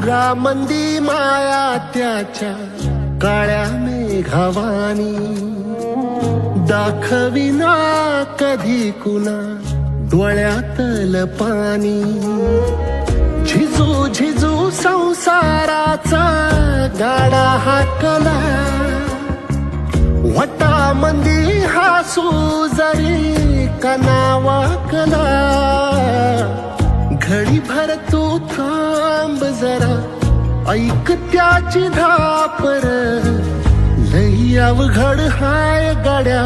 उरामंदी माया त्याच्या काळ्या मेघावानी दाखविना कधी कुणा डोळ्यातल पाणी झिजू झिजू संसाराचा गाडा हाकला वटामंदी हासू जरी कनावाकला घडी भर तू थांब जरा ऐक त्याची धापर लई अवघड हाय गाड्या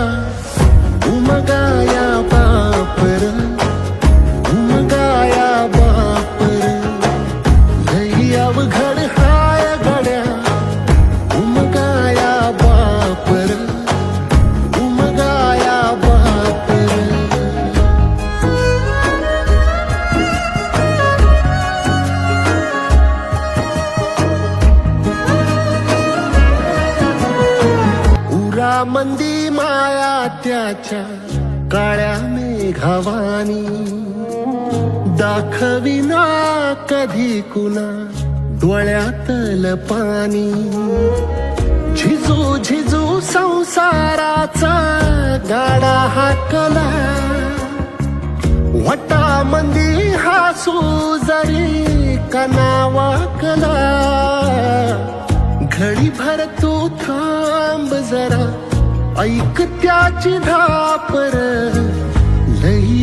उमगाया बापर उमगाया बापर लई अवघड हाय गाड्या उमगाया बापर उमगाया बापर उरामंदी माया त्याच्या काळ्या मेघावानी दाखविना कधी कुणा डोळ्यातल पाणी झिजू झिजू संसाराचा गाडा हाकला वटामंदी हासू जरी कनावाकला घडी भर तू थांब जरा ऐक त्याची धापर लई